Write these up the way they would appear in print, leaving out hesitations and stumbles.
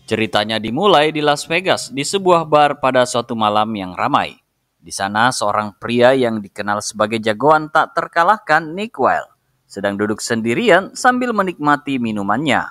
Ceritanya dimulai di Las Vegas, di sebuah bar pada suatu malam yang ramai. Di sana, seorang pria yang dikenal sebagai jagoan tak terkalahkan, Nick Wilde, sedang duduk sendirian sambil menikmati minumannya.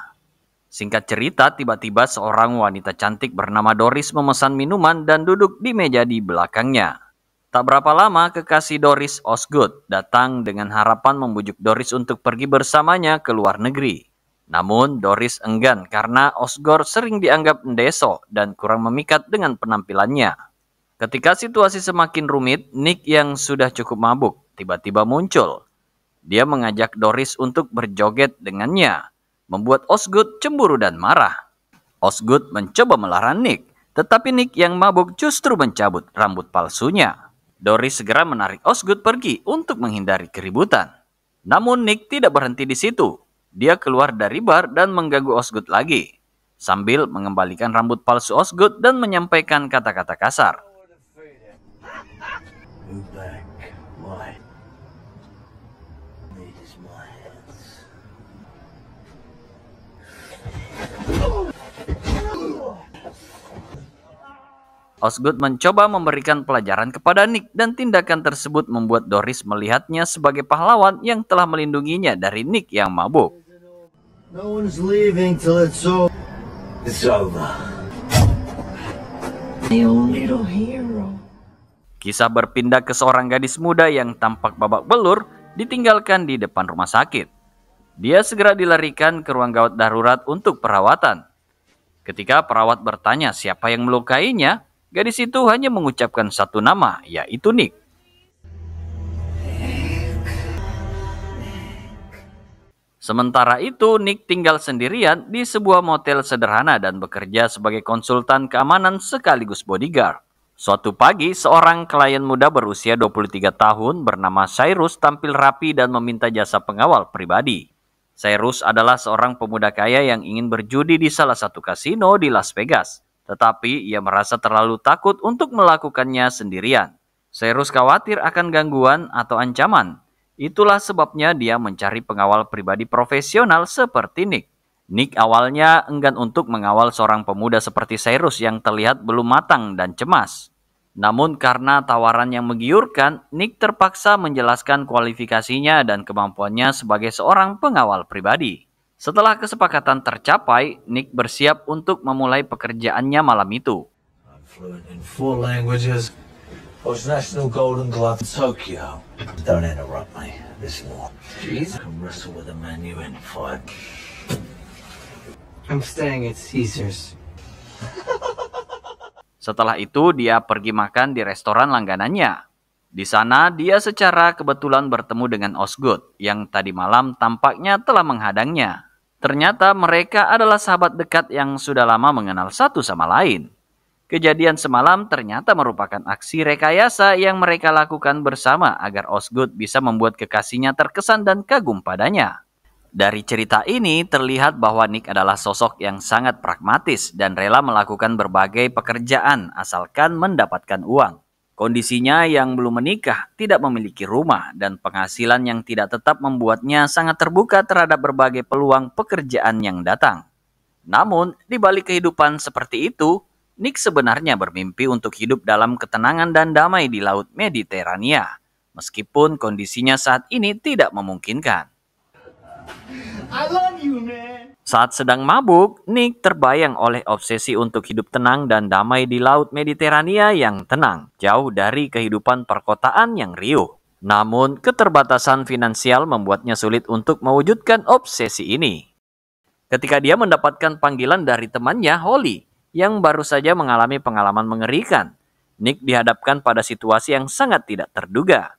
Singkat cerita, tiba-tiba seorang wanita cantik bernama Doris memesan minuman dan duduk di meja di belakangnya. Tak berapa lama, kekasih Doris, Osgood, datang dengan harapan membujuk Doris untuk pergi bersamanya ke luar negeri. Namun, Doris enggan karena Osgood sering dianggap mendeso dan kurang memikat dengan penampilannya. Ketika situasi semakin rumit, Nick yang sudah cukup mabuk tiba-tiba muncul. Dia mengajak Doris untuk berjoget dengannya, membuat Osgood cemburu dan marah. Osgood mencoba melarang Nick, tetapi Nick yang mabuk justru mencabut rambut palsunya. Doris segera menarik Osgood pergi untuk menghindari keributan. Namun Nick tidak berhenti di situ. Dia keluar dari bar dan mengganggu Osgood lagi, sambil mengembalikan rambut palsu Osgood dan menyampaikan kata-kata kasar. Osgood mencoba memberikan pelajaran kepada Nick dan tindakan tersebut membuat Doris melihatnya sebagai pahlawan yang telah melindunginya dari Nick yang mabuk. No one's leaving till it's over. It's over. My own little hero. Kisah berpindah ke seorang gadis muda yang tampak babak belur ditinggalkan di depan rumah sakit. Dia segera dilarikan ke ruang gawat darurat untuk perawatan. Ketika perawat bertanya siapa yang melukainya, gadis itu hanya mengucapkan satu nama, yaitu Nick. Sementara itu, Nick tinggal sendirian di sebuah motel sederhana dan bekerja sebagai konsultan keamanan sekaligus bodyguard. Suatu pagi, seorang klien muda berusia 23 tahun bernama Cyrus tampil rapi dan meminta jasa pengawal pribadi. Cyrus adalah seorang pemuda kaya yang ingin berjudi di salah satu kasino di Las Vegas. Tetapi ia merasa terlalu takut untuk melakukannya sendirian. Cyrus khawatir akan gangguan atau ancaman. Itulah sebabnya dia mencari pengawal pribadi profesional seperti Nick. Nick awalnya enggan untuk mengawal seorang pemuda seperti Cyrus yang terlihat belum matang dan cemas. Namun karena tawaran yang menggiurkan, Nick terpaksa menjelaskan kualifikasinya dan kemampuannya sebagai seorang pengawal pribadi. Setelah kesepakatan tercapai, Nick bersiap untuk memulai pekerjaannya malam itu. I'm fluent in 4 languages. Host National Golden Glove in Tokyo. Don't interrupt me. This war. Jeez. I can wrestle with a man you in fight. I'm staying at Caesars. Setelah itu, dia pergi makan di restoran langganannya. Di sana, dia secara kebetulan bertemu dengan Osgood, yang tadi malam tampaknya telah menghadangnya. Ternyata mereka adalah sahabat dekat yang sudah lama mengenal satu sama lain. Kejadian semalam ternyata merupakan aksi rekayasa yang mereka lakukan bersama agar Osgood bisa membuat kekasihnya terkesan dan kagum padanya. Dari cerita ini terlihat bahwa Nick adalah sosok yang sangat pragmatis dan rela melakukan berbagai pekerjaan asalkan mendapatkan uang. Kondisinya yang belum menikah, tidak memiliki rumah, dan penghasilan yang tidak tetap membuatnya sangat terbuka terhadap berbagai peluang pekerjaan yang datang. Namun, di balik kehidupan seperti itu, Nick sebenarnya bermimpi untuk hidup dalam ketenangan dan damai di Laut Mediterania, meskipun kondisinya saat ini tidak memungkinkan. I love you, man. Saat sedang mabuk, Nick terbayang oleh obsesi untuk hidup tenang dan damai di Laut Mediterania yang tenang, jauh dari kehidupan perkotaan yang riuh. Namun, keterbatasan finansial membuatnya sulit untuk mewujudkan obsesi ini. Ketika dia mendapatkan panggilan dari temannya, Holly, yang baru saja mengalami pengalaman mengerikan, Nick dihadapkan pada situasi yang sangat tidak terduga.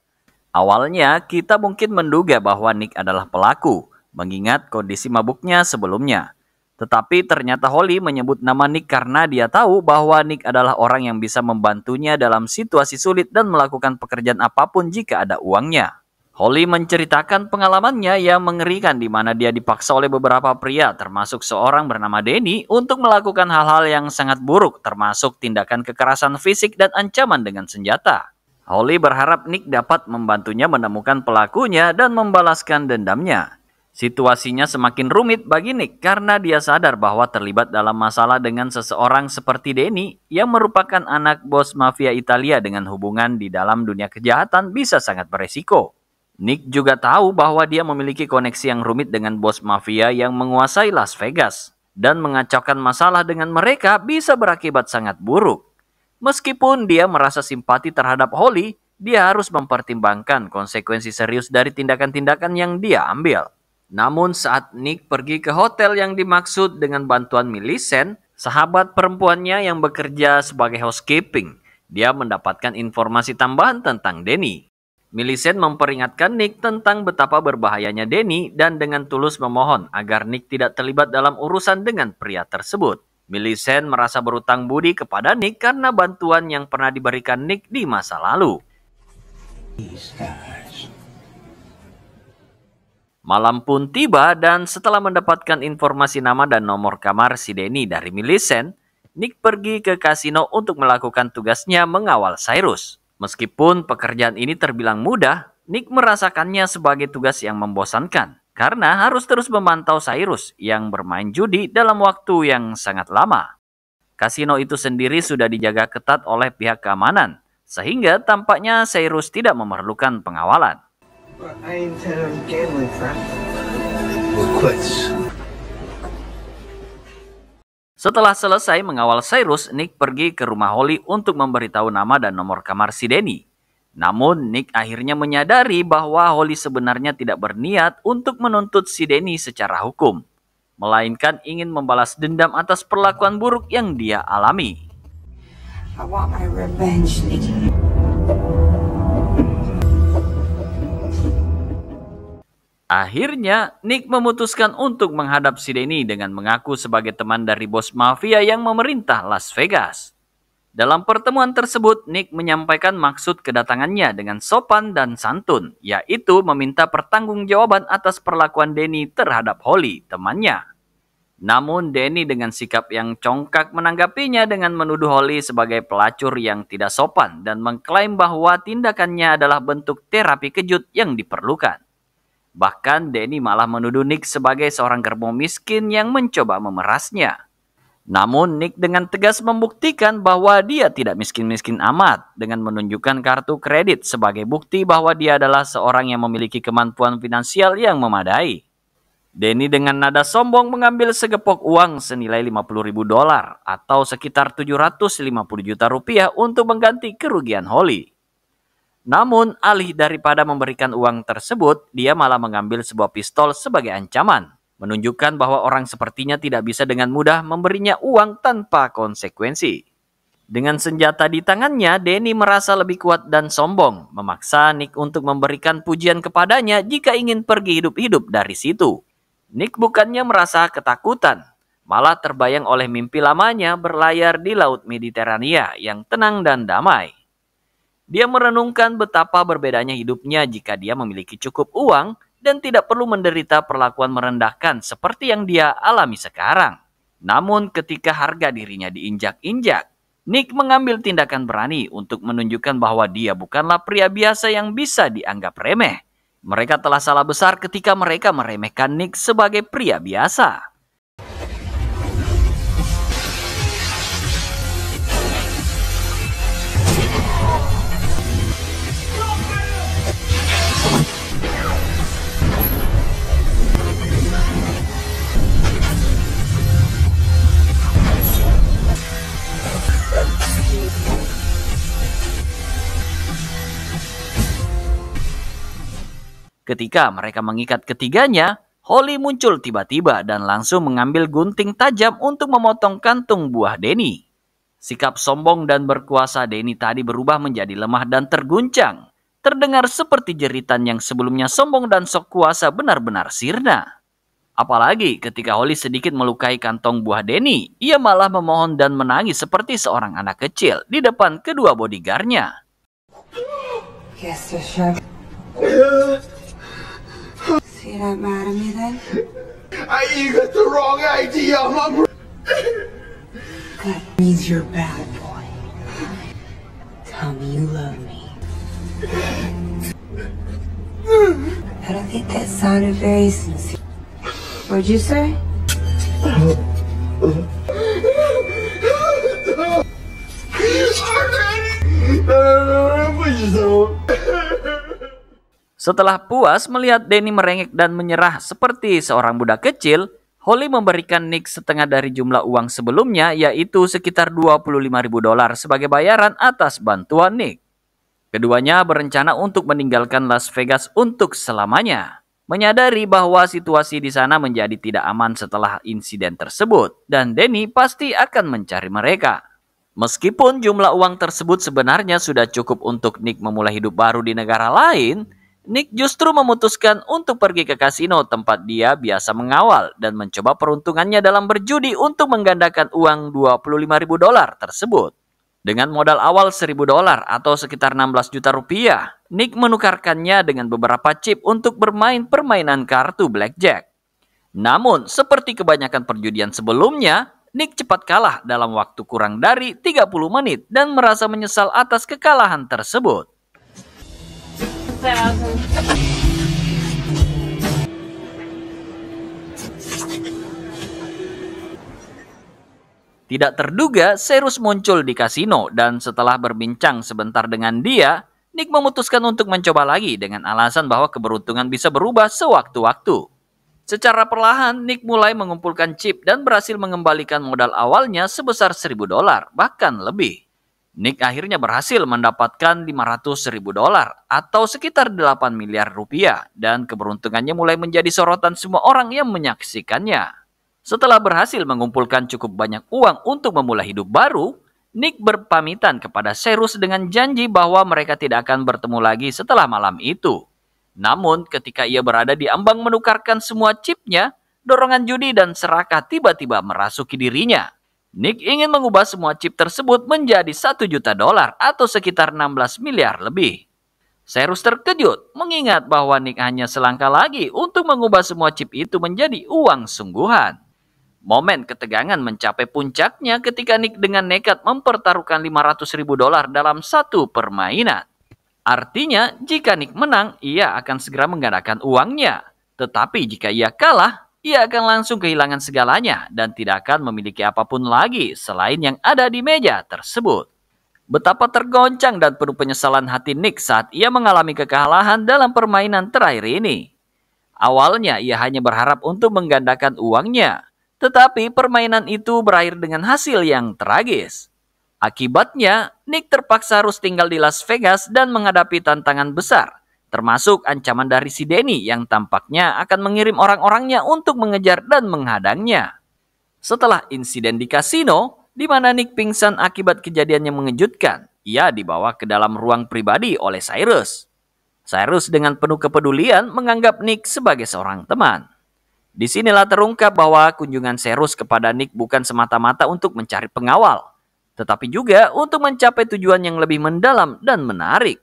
Awalnya, kita mungkin menduga bahwa Nick adalah pelaku, mengingat kondisi mabuknya sebelumnya. Tetapi ternyata Holly menyebut nama Nick karena dia tahu bahwa Nick adalah orang yang bisa membantunya dalam situasi sulit dan melakukan pekerjaan apapun jika ada uangnya. Holly menceritakan pengalamannya yang mengerikan di mana dia dipaksa oleh beberapa pria, termasuk seorang bernama Denny, untuk melakukan hal-hal yang sangat buruk, termasuk tindakan kekerasan fisik dan ancaman dengan senjata. Holly berharap Nick dapat membantunya menemukan pelakunya dan membalaskan dendamnya. Situasinya semakin rumit bagi Nick karena dia sadar bahwa terlibat dalam masalah dengan seseorang seperti Danny yang merupakan anak bos mafia Italia dengan hubungan di dalam dunia kejahatan bisa sangat beresiko. Nick juga tahu bahwa dia memiliki koneksi yang rumit dengan bos mafia yang menguasai Las Vegas, dan mengacaukan masalah dengan mereka bisa berakibat sangat buruk. Meskipun dia merasa simpati terhadap Holly, dia harus mempertimbangkan konsekuensi serius dari tindakan-tindakan yang dia ambil. Namun saat Nick pergi ke hotel yang dimaksud dengan bantuan Millicent, sahabat perempuannya yang bekerja sebagai housekeeping, dia mendapatkan informasi tambahan tentang Danny. Millicent memperingatkan Nick tentang betapa berbahayanya Danny dan dengan tulus memohon agar Nick tidak terlibat dalam urusan dengan pria tersebut. Millicent merasa berutang budi kepada Nick karena bantuan yang pernah diberikan Nick di masa lalu. Malam pun tiba dan setelah mendapatkan informasi nama dan nomor kamar si Danny dari Millicent, Nick pergi ke kasino untuk melakukan tugasnya mengawal Cyrus. Meskipun pekerjaan ini terbilang mudah, Nick merasakannya sebagai tugas yang membosankan karena harus terus memantau Cyrus yang bermain judi dalam waktu yang sangat lama. Kasino itu sendiri sudah dijaga ketat oleh pihak keamanan, sehingga tampaknya Cyrus tidak memerlukan pengawalan. I intend on gambling, friend. We're quits. Setelah selesai mengawal Cyrus, Nick pergi ke rumah Holly untuk memberitahu nama dan nomor kamar si Danny. Namun, Nick akhirnya menyadari bahwa Holly sebenarnya tidak berniat untuk menuntut si Danny secara hukum, melainkan ingin membalas dendam atas perlakuan buruk yang dia alami. I want my revenge, Nicky. Akhirnya, Nick memutuskan untuk menghadap si Danny dengan mengaku sebagai teman dari bos mafia yang memerintah Las Vegas. Dalam pertemuan tersebut, Nick menyampaikan maksud kedatangannya dengan sopan dan santun, yaitu meminta pertanggungjawaban atas perlakuan Danny terhadap Holly, temannya. Namun, Danny dengan sikap yang congkak menanggapinya dengan menuduh Holly sebagai pelacur yang tidak sopan dan mengklaim bahwa tindakannya adalah bentuk terapi kejut yang diperlukan. Bahkan Danny malah menuduh Nick sebagai seorang gerbong miskin yang mencoba memerasnya. Namun Nick dengan tegas membuktikan bahwa dia tidak miskin-miskin amat dengan menunjukkan kartu kredit sebagai bukti bahwa dia adalah seorang yang memiliki kemampuan finansial yang memadai. Danny dengan nada sombong mengambil segepok uang senilai $50.000 atau sekitar 750 juta rupiah untuk mengganti kerugian Holly. Namun, alih daripada memberikan uang tersebut, dia malah mengambil sebuah pistol sebagai ancaman, menunjukkan bahwa orang sepertinya tidak bisa dengan mudah memberinya uang tanpa konsekuensi. Dengan senjata di tangannya, Danny merasa lebih kuat dan sombong, memaksa Nick untuk memberikan pujian kepadanya jika ingin pergi hidup-hidup dari situ. Nick bukannya merasa ketakutan, malah terbayang oleh mimpi lamanya berlayar di Laut Mediterania yang tenang dan damai. Dia merenungkan betapa berbedanya hidupnya jika dia memiliki cukup uang dan tidak perlu menderita perlakuan merendahkan seperti yang dia alami sekarang. Namun ketika harga dirinya diinjak-injak, Nick mengambil tindakan berani untuk menunjukkan bahwa dia bukanlah pria biasa yang bisa dianggap remeh. Mereka telah salah besar ketika mereka meremehkan Nick sebagai pria biasa. Ketika mereka mengikat ketiganya, Holly muncul tiba-tiba dan langsung mengambil gunting tajam untuk memotong kantung buah Danny. Sikap sombong dan berkuasa Danny tadi berubah menjadi lemah dan terguncang. Terdengar seperti jeritan yang sebelumnya sombong dan sok kuasa benar-benar sirna. Apalagi ketika Holly sedikit melukai kantong buah Danny, ia malah memohon dan menangis seperti seorang anak kecil di depan kedua bodyguardnya. Yes, sir. So you're not mad at me then? You got the wrong idea, Mom. Good. Means you're a bad boy. Tell me you love me. I don't think that sounded very sincere. What'd you say? Setelah puas melihat Danny merengek dan menyerah seperti seorang budak kecil, Holly memberikan Nick setengah dari jumlah uang sebelumnya, yaitu sekitar $25.000 sebagai bayaran atas bantuan Nick. Keduanya berencana untuk meninggalkan Las Vegas untuk selamanya, menyadari bahwa situasi di sana menjadi tidak aman setelah insiden tersebut, dan Danny pasti akan mencari mereka. Meskipun jumlah uang tersebut sebenarnya sudah cukup untuk Nick memulai hidup baru di negara lain, Nick justru memutuskan untuk pergi ke kasino tempat dia biasa mengawal dan mencoba peruntungannya dalam berjudi untuk menggandakan uang $25.000 tersebut. Dengan modal awal $1.000 atau sekitar 16 juta rupiah, Nick menukarkannya dengan beberapa chip untuk bermain permainan kartu blackjack. Namun, seperti kebanyakan perjudian sebelumnya, Nick cepat kalah dalam waktu kurang dari 30 menit dan merasa menyesal atas kekalahan tersebut. Tidak terduga, Cyrus muncul di kasino dan setelah berbincang sebentar dengan dia, Nick memutuskan untuk mencoba lagi dengan alasan bahwa keberuntungan bisa berubah sewaktu-waktu. Secara perlahan, Nick mulai mengumpulkan chip dan berhasil mengembalikan modal awalnya sebesar $1.000, bahkan lebih. Nick akhirnya berhasil mendapatkan $500.000 atau sekitar 8 miliar rupiah dan keberuntungannya mulai menjadi sorotan semua orang yang menyaksikannya. Setelah berhasil mengumpulkan cukup banyak uang untuk memulai hidup baru, Nick berpamitan kepada Cyrus dengan janji bahwa mereka tidak akan bertemu lagi setelah malam itu. Namun ketika ia berada di ambang menukarkan semua chipnya, dorongan judi dan serakah tiba-tiba merasuki dirinya. Nick ingin mengubah semua chip tersebut menjadi $1 juta atau sekitar 16 miliar lebih. Cyrus terkejut mengingat bahwa Nick hanya selangkah lagi untuk mengubah semua chip itu menjadi uang sungguhan. Momen ketegangan mencapai puncaknya ketika Nick dengan nekat mempertaruhkan $500.000 dalam satu permainan. Artinya, jika Nick menang, ia akan segera menggandakan uangnya. Tetapi jika ia kalah, ia akan langsung kehilangan segalanya dan tidak akan memiliki apapun lagi selain yang ada di meja tersebut. Betapa tergoncang dan penuh penyesalan hati Nick saat ia mengalami kekalahan dalam permainan terakhir ini. Awalnya ia hanya berharap untuk menggandakan uangnya, tetapi permainan itu berakhir dengan hasil yang tragis. Akibatnya, Nick terpaksa harus tinggal di Las Vegas dan menghadapi tantangan besar, termasuk ancaman dari si Danny yang tampaknya akan mengirim orang-orangnya untuk mengejar dan menghadangnya. Setelah insiden di kasino, di mana Nick pingsan akibat kejadian yang mengejutkan, ia dibawa ke dalam ruang pribadi oleh Cyrus. Cyrus dengan penuh kepedulian menganggap Nick sebagai seorang teman. Disinilah terungkap bahwa kunjungan Cyrus kepada Nick bukan semata-mata untuk mencari pengawal, tetapi juga untuk mencapai tujuan yang lebih mendalam dan menarik.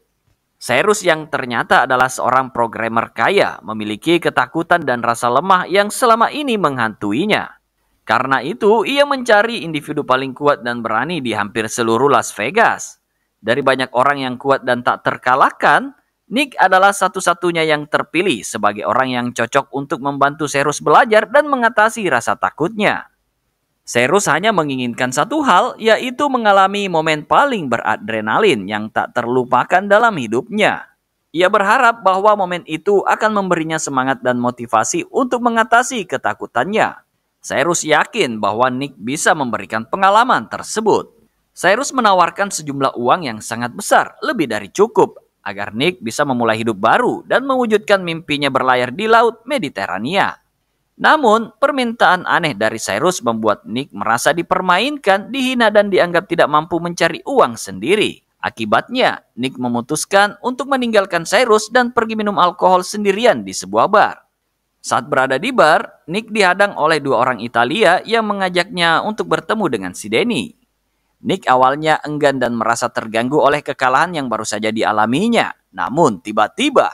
Cyrus yang ternyata adalah seorang programmer kaya, memiliki ketakutan dan rasa lemah yang selama ini menghantuinya. Karena itu, ia mencari individu paling kuat dan berani di hampir seluruh Las Vegas. Dari banyak orang yang kuat dan tak terkalahkan, Nick adalah satu-satunya yang terpilih sebagai orang yang cocok untuk membantu Cyrus belajar dan mengatasi rasa takutnya. Cyrus hanya menginginkan satu hal, yaitu mengalami momen paling beradrenalin yang tak terlupakan dalam hidupnya. Ia berharap bahwa momen itu akan memberinya semangat dan motivasi untuk mengatasi ketakutannya. Cyrus yakin bahwa Nick bisa memberikan pengalaman tersebut. Cyrus menawarkan sejumlah uang yang sangat besar, lebih dari cukup, agar Nick bisa memulai hidup baru dan mewujudkan mimpinya berlayar di Laut Mediterania. Namun, permintaan aneh dari Cyrus membuat Nick merasa dipermainkan, dihina dan dianggap tidak mampu mencari uang sendiri. Akibatnya, Nick memutuskan untuk meninggalkan Cyrus dan pergi minum alkohol sendirian di sebuah bar. Saat berada di bar, Nick dihadang oleh dua orang Italia yang mengajaknya untuk bertemu dengan si Danny. Nick awalnya enggan dan merasa terganggu oleh kekalahan yang baru saja dialaminya. Namun, tiba-tiba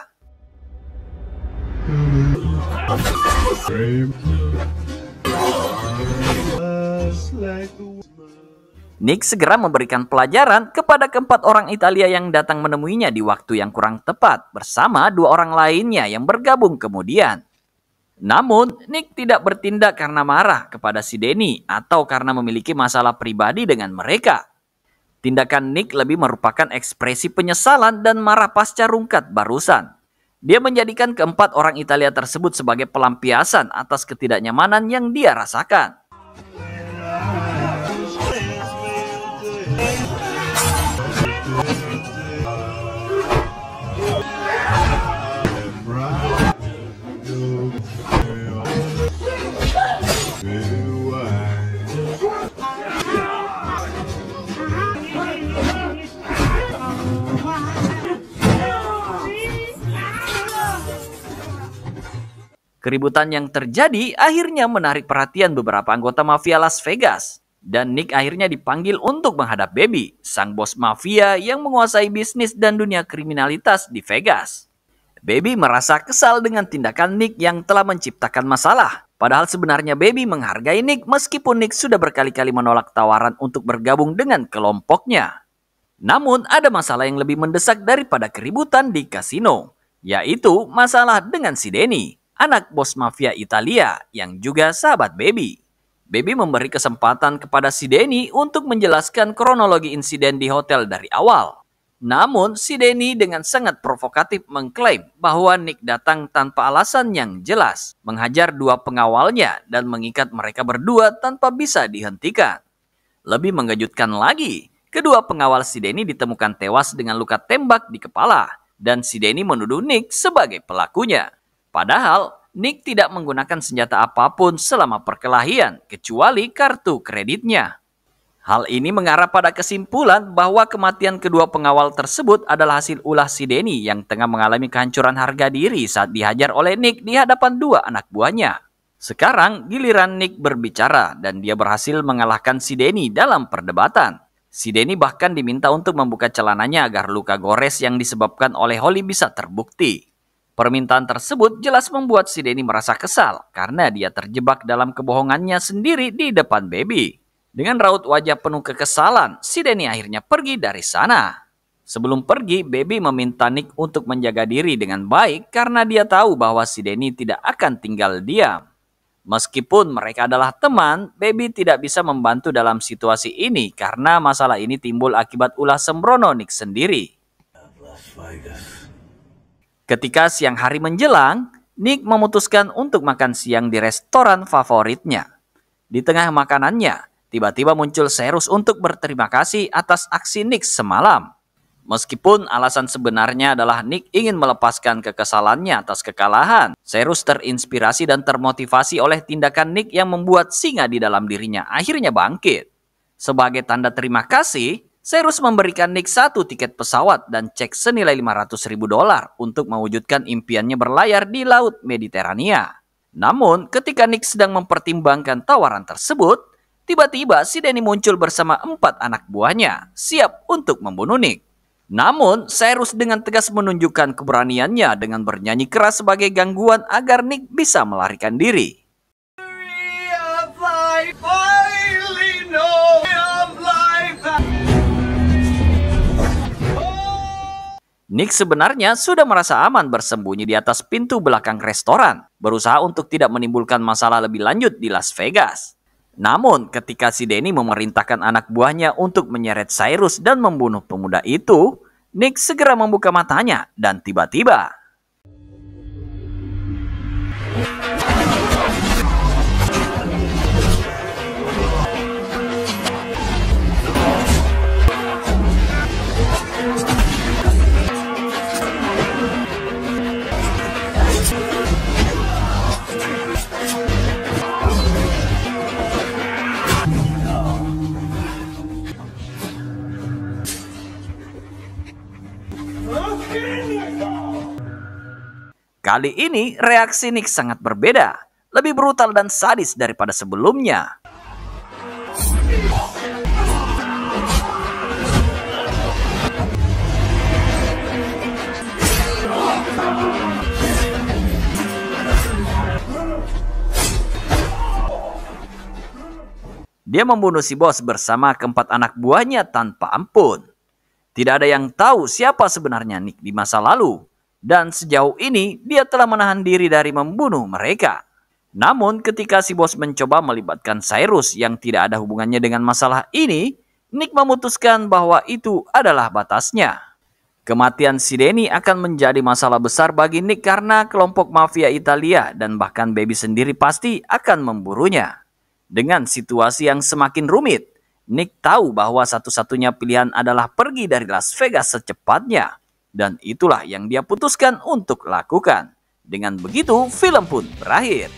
Nick segera memberikan pelajaran kepada keempat orang Italia yang datang menemuinya di waktu yang kurang tepat bersama dua orang lainnya yang bergabung kemudian. Namun, Nick tidak bertindak karena marah kepada si Danny atau karena memiliki masalah pribadi dengan mereka. Tindakan Nick lebih merupakan ekspresi penyesalan dan marah pasca rungkat barusan. Dia menjadikan keempat orang Italia tersebut sebagai pelampiasan atas ketidaknyamanan yang dia rasakan. Keributan yang terjadi akhirnya menarik perhatian beberapa anggota mafia Las Vegas. Dan Nick akhirnya dipanggil untuk menghadap Baby, sang bos mafia yang menguasai bisnis dan dunia kriminalitas di Vegas. Baby merasa kesal dengan tindakan Nick yang telah menciptakan masalah. Padahal sebenarnya Baby menghargai Nick meskipun Nick sudah berkali-kali menolak tawaran untuk bergabung dengan kelompoknya. Namun ada masalah yang lebih mendesak daripada keributan di kasino, yaitu masalah dengan si Danny, anak bos mafia Italia yang juga sahabat Baby. Baby memberi kesempatan kepada si Danny untuk menjelaskan kronologi insiden di hotel dari awal. Namun, si Danny dengan sangat provokatif mengklaim bahwa Nick datang tanpa alasan yang jelas, menghajar dua pengawalnya dan mengikat mereka berdua tanpa bisa dihentikan. Lebih mengejutkan lagi, kedua pengawal si Danny ditemukan tewas dengan luka tembak di kepala, dan si Danny menuduh Nick sebagai pelakunya. Padahal, Nick tidak menggunakan senjata apapun selama perkelahian, kecuali kartu kreditnya. Hal ini mengarah pada kesimpulan bahwa kematian kedua pengawal tersebut adalah hasil ulah si Danny yang tengah mengalami kehancuran harga diri saat dihajar oleh Nick di hadapan dua anak buahnya. Sekarang giliran Nick berbicara dan dia berhasil mengalahkan si Danny dalam perdebatan. Si Danny bahkan diminta untuk membuka celananya agar luka gores yang disebabkan oleh Holly bisa terbukti. Permintaan tersebut jelas membuat si Danny merasa kesal karena dia terjebak dalam kebohongannya sendiri di depan Baby. Dengan raut wajah penuh kekesalan, si Danny akhirnya pergi dari sana. Sebelum pergi, Baby meminta Nick untuk menjaga diri dengan baik karena dia tahu bahwa si Danny tidak akan tinggal diam. Meskipun mereka adalah teman, Baby tidak bisa membantu dalam situasi ini karena masalah ini timbul akibat ulah sembrono Nick sendiri. Las Vegas. Ketika siang hari menjelang, Nick memutuskan untuk makan siang di restoran favoritnya. Di tengah makanannya, tiba-tiba muncul Cyrus untuk berterima kasih atas aksi Nick semalam. Meskipun alasan sebenarnya adalah Nick ingin melepaskan kekesalannya atas kekalahan, Cyrus terinspirasi dan termotivasi oleh tindakan Nick yang membuat singa di dalam dirinya akhirnya bangkit. Sebagai tanda terima kasih, Cyrus memberikan Nick 1 tiket pesawat dan cek senilai $500.000 untuk mewujudkan impiannya berlayar di Laut Mediterania. Namun, ketika Nick sedang mempertimbangkan tawaran tersebut, tiba-tiba si Danny muncul bersama 4 anak buahnya, siap untuk membunuh Nick. Namun, Cyrus dengan tegas menunjukkan keberaniannya dengan bernyanyi keras sebagai gangguan agar Nick bisa melarikan diri. Nick sebenarnya sudah merasa aman bersembunyi di atas pintu belakang restoran, berusaha untuk tidak menimbulkan masalah lebih lanjut di Las Vegas. Namun, ketika si Danny memerintahkan anak buahnya untuk menyeret Cyrus dan membunuh pemuda itu, Nick segera membuka matanya dan tiba-tiba kali ini reaksi Nick sangat berbeda, lebih brutal dan sadis daripada sebelumnya. Dia membunuh si bos bersama keempat anak buahnya tanpa ampun. Tidak ada yang tahu siapa sebenarnya Nick di masa lalu. Dan sejauh ini dia telah menahan diri dari membunuh mereka. Namun ketika si bos mencoba melibatkan Cyrus yang tidak ada hubungannya dengan masalah ini, Nick memutuskan bahwa itu adalah batasnya. Kematian si Danny akan menjadi masalah besar bagi Nick karena kelompok mafia Italia dan bahkan Baby sendiri pasti akan memburunya. Dengan situasi yang semakin rumit, Nick tahu bahwa satu-satunya pilihan adalah pergi dari Las Vegas secepatnya. Dan itulah yang dia putuskan untuk lakukan. Dengan begitu, film pun berakhir.